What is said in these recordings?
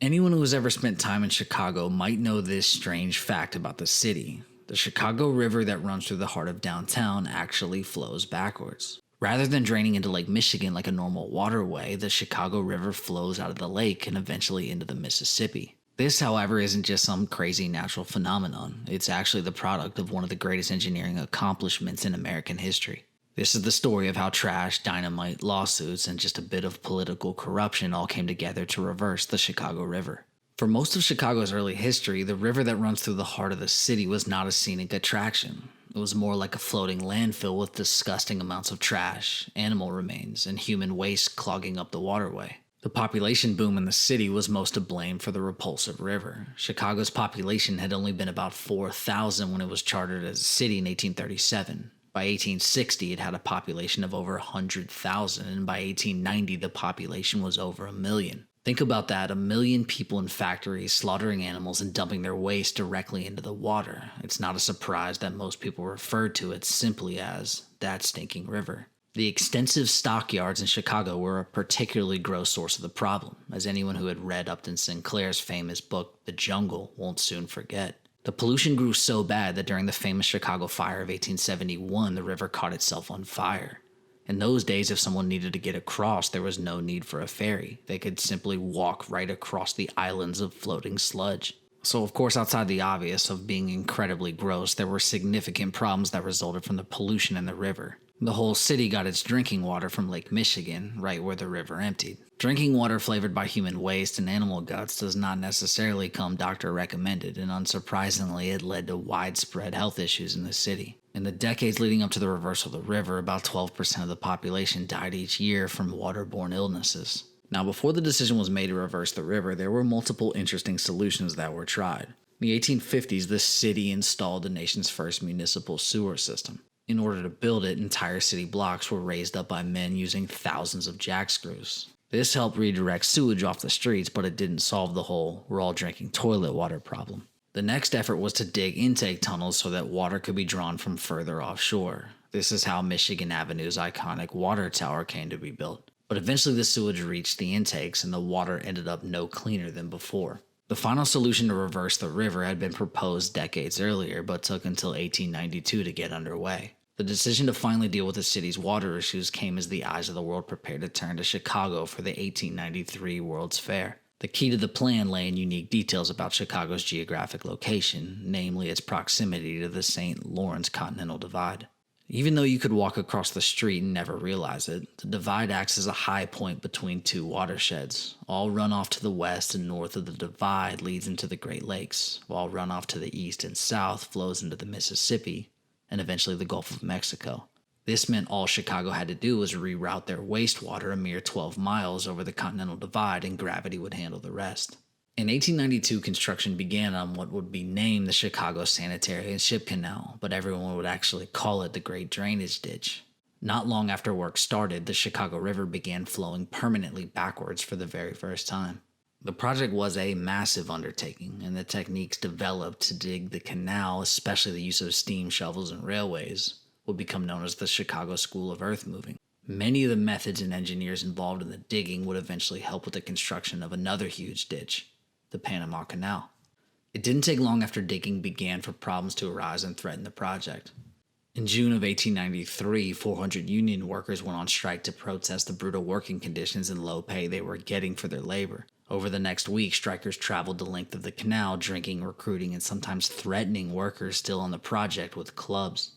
Anyone who has ever spent time in Chicago might know this strange fact about the city. The Chicago River that runs through the heart of downtown actually flows backwards. Rather than draining into Lake Michigan like a normal waterway, the Chicago River flows out of the lake and eventually into the Mississippi. This, however, isn't just some crazy natural phenomenon. It's actually the product of one of the greatest engineering accomplishments in American history. This is the story of how trash, dynamite, lawsuits, and just a bit of political corruption all came together to reverse the Chicago River. For most of Chicago's early history, the river that runs through the heart of the city was not a scenic attraction. It was more like a floating landfill with disgusting amounts of trash, animal remains, and human waste clogging up the waterway. The population boom in the city was most to blame for the repulsive river. Chicago's population had only been about 4,000 when it was chartered as a city in 1837. By 1860, it had a population of over 100,000, and by 1890, the population was over 1 million. Think about that, 1 million people in factories slaughtering animals and dumping their waste directly into the water. It's not a surprise that most people refer to it simply as that stinking river. The extensive stockyards in Chicago were a particularly gross source of the problem, as anyone who had read Upton Sinclair's famous book, The Jungle, won't soon forget. The pollution grew so bad that during the famous Chicago fire of 1871, the river caught itself on fire. In those days, if someone needed to get across, there was no need for a ferry. They could simply walk right across the islands of floating sludge. So, of course, outside the obvious of being incredibly gross, there were significant problems that resulted from the pollution in the river. The whole city got its drinking water from Lake Michigan, right where the river emptied. Drinking water flavored by human waste and animal guts does not necessarily come doctor recommended, and unsurprisingly, it led to widespread health issues in the city. In the decades leading up to the reversal of the river, about 12% of the population died each year from waterborne illnesses. Now, before the decision was made to reverse the river, there were multiple interesting solutions that were tried. In the 1850s, the city installed the nation's first municipal sewer system. In order to build it, entire city blocks were raised up by men using thousands of jack screws. This helped redirect sewage off the streets, but it didn't solve the whole "we're all drinking toilet water" problem. The next effort was to dig intake tunnels so that water could be drawn from further offshore. This is how Michigan Avenue's iconic water tower came to be built. But eventually the sewage reached the intakes and the water ended up no cleaner than before. The final solution to reverse the river had been proposed decades earlier, but took until 1892 to get underway. The decision to finally deal with the city's water issues came as the eyes of the world prepared to turn to Chicago for the 1893 World's Fair. The key to the plan lay in unique details about Chicago's geographic location, namely its proximity to the St. Lawrence Continental Divide. Even though you could walk across the street and never realize it, the divide acts as a high point between two watersheds. All runoff to the west and north of the divide leads into the Great Lakes, while runoff to the east and south flows into the Mississippi and eventually the Gulf of Mexico. This meant all Chicago had to do was reroute their wastewater a mere 12 miles over the Continental Divide and gravity would handle the rest. In 1892, construction began on what would be named the Chicago Sanitary and Ship Canal, but everyone would actually call it the Great Drainage Ditch. Not long after work started, the Chicago River began flowing permanently backwards for the very first time. The project was a massive undertaking, and the techniques developed to dig the canal, especially the use of steam shovels and railways, would become known as the Chicago School of Earth Moving. Many of the methods and engineers involved in the digging would eventually help with the construction of another huge ditch, the Panama Canal. It didn't take long after digging began for problems to arise and threaten the project. In June of 1893, 400 union workers went on strike to protest the brutal working conditions and low pay they were getting for their labor. Over the next week, strikers traveled the length of the canal, drinking, recruiting, and sometimes threatening workers still on the project with clubs.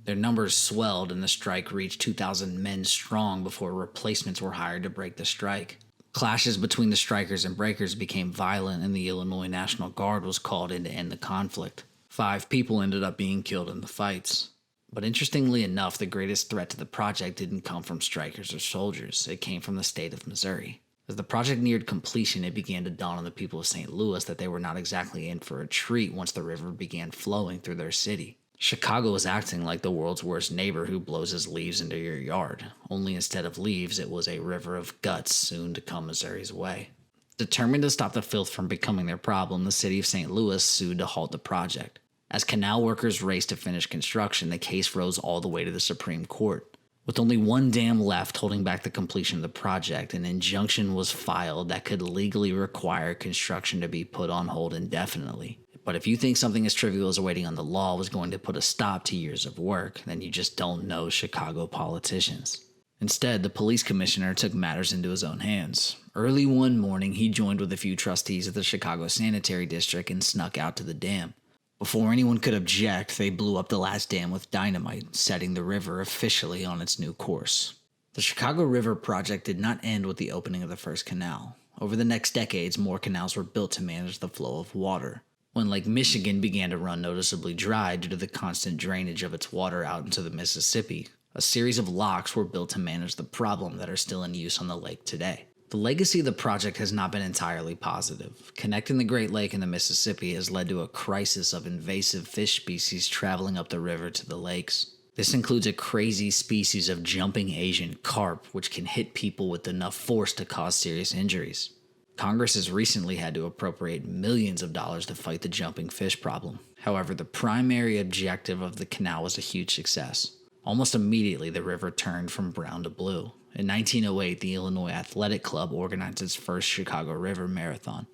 Their numbers swelled and the strike reached 2,000 men strong before replacements were hired to break the strike. Clashes between the strikers and breakers became violent and the Illinois National Guard was called in to end the conflict. 5 people ended up being killed in the fights. But interestingly enough, the greatest threat to the project didn't come from strikers or soldiers. It came from the state of Missouri. As the project neared completion, it began to dawn on the people of St. Louis that they were not exactly in for a treat once the river began flowing through their city. Chicago was acting like the world's worst neighbor who blows his leaves into your yard, only instead of leaves, it was a river of guts soon to come Missouri's way. Determined to stop the filth from becoming their problem, the city of St. Louis sued to halt the project. As canal workers raced to finish construction, the case rose all the way to the Supreme Court. With only one dam left holding back the completion of the project, an injunction was filed that could legally require construction to be put on hold indefinitely. But if you think something as trivial as waiting on the law was going to put a stop to years of work, then you just don't know Chicago politicians. Instead, the police commissioner took matters into his own hands. Early one morning, he joined with a few trustees of the Chicago Sanitary District and snuck out to the dam. Before anyone could object, they blew up the last dam with dynamite, setting the river officially on its new course. The Chicago River project did not end with the opening of the first canal. Over the next decades, more canals were built to manage the flow of water. When Lake Michigan began to run noticeably dry due to the constant drainage of its water out into the Mississippi, a series of locks were built to manage the problem that are still in use on the lake today. The legacy of the project has not been entirely positive. Connecting the Great Lake and the Mississippi has led to a crisis of invasive fish species traveling up the river to the lakes. This includes a crazy species of jumping Asian carp, which can hit people with enough force to cause serious injuries. Congress has recently had to appropriate millions of dollars to fight the jumping fish problem. However, the primary objective of the canal was a huge success. Almost immediately, the river turned from brown to blue. In 1908, the Illinois Athletic Club organized its first Chicago River Marathon.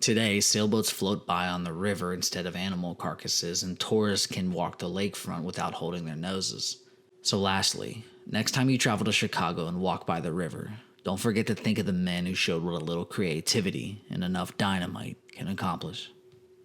Today, sailboats float by on the river instead of animal carcasses, and tourists can walk the lakefront without holding their noses. So lastly, next time you travel to Chicago and walk by the river, don't forget to think of the men who showed what a little creativity and enough dynamite can accomplish.